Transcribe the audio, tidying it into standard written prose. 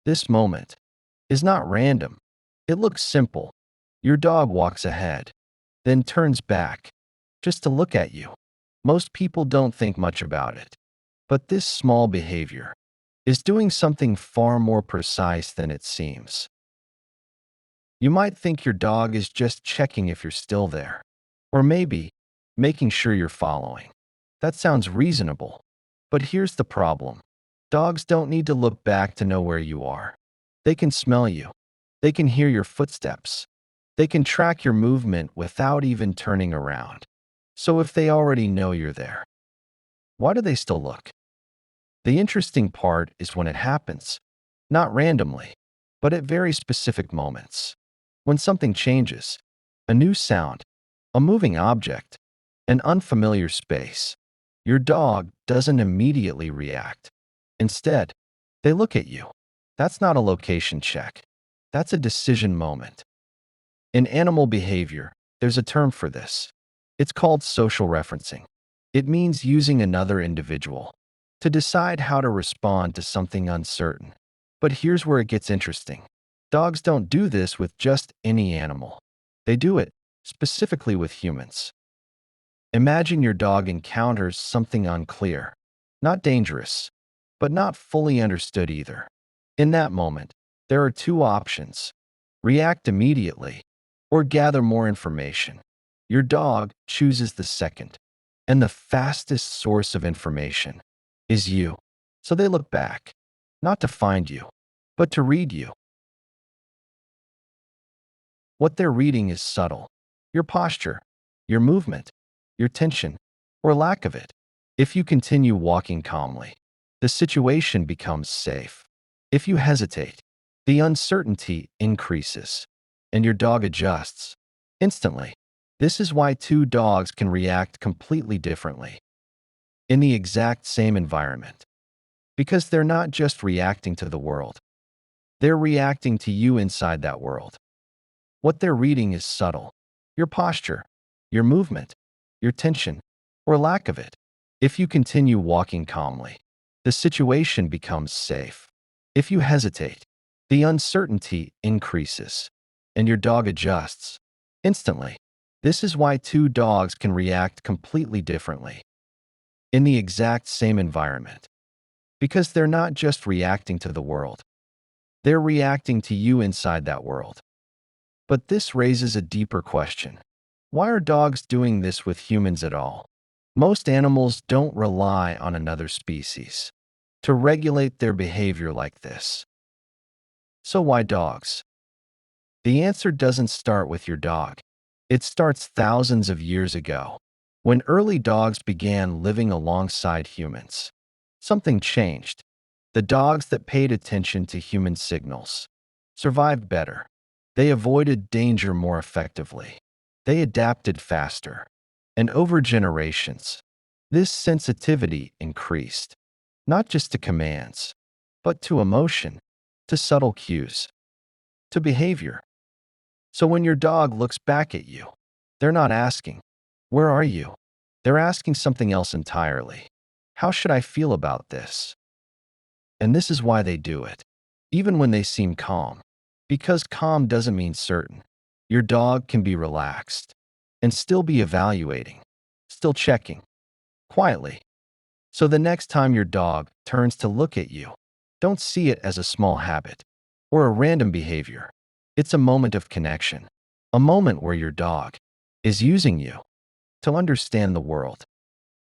This moment is not random. It looks simple. Your dog walks ahead, then turns back, just to look at you. Most people don't think much about it. But this small behavior is doing something far more precise than it seems. You might think your dog is just checking if you're still there, or maybe making sure you're following. That sounds reasonable. But here's the problem. Dogs don't need to look back to know where you are. They can smell you. They can hear your footsteps. They can track your movement without even turning around. So if they already know you're there, why do they still look? The interesting part is when it happens, not randomly, but at very specific moments. When something changes, a new sound, a moving object, an unfamiliar space, your dog doesn't immediately react. Instead, they look at you. That's not a location check. That's a decision moment. In animal behavior, there's a term for this. It's called social referencing. It means using another individual to decide how to respond to something uncertain. But here's where it gets interesting. Dogs don't do this with just any animal. They do it specifically with humans. Imagine your dog encounters something unclear, not dangerous, but not fully understood either. In that moment, there are two options: react immediately or gather more information. Your dog chooses the second, and the fastest source of information is you. So they look back, not to find you, but to read you. What they're reading is subtle. Your posture, your movement, your tension, or lack of it. If you continue walking calmly, the situation becomes safe. If you hesitate, the uncertainty increases, and your dog adjusts instantly. This is why two dogs can react completely differently in the exact same environment. Because they're not just reacting to the world, they're reacting to you inside that world. What they're reading is subtle. Your posture, your movement, your tension, or lack of it. If you continue walking calmly, the situation becomes safe. If you hesitate, the uncertainty increases, and your dog adjusts instantly. This is why two dogs can react completely differently in the exact same environment. Because they're not just reacting to the world, they're reacting to you inside that world. But this raises a deeper question. Why are dogs doing this with humans at all? Most animals don't rely on another species to regulate their behavior like this. So why dogs? The answer doesn't start with your dog. It starts thousands of years ago, when early dogs began living alongside humans. Something changed. The dogs that paid attention to human signals survived better. They avoided danger more effectively. They adapted faster. And over generations, this sensitivity increased, not just to commands, but to emotion, to subtle cues, to behavior. So when your dog looks back at you, they're not asking, "Where are you?" They're asking something else entirely. "How should I feel about this?" And this is why they do it, even when they seem calm. Because calm doesn't mean certain. Your dog can be relaxed and still be evaluating, still checking, quietly. So the next time your dog turns to look at you, don't see it as a small habit or a random behavior. It's a moment of connection, a moment where your dog is using you to understand the world.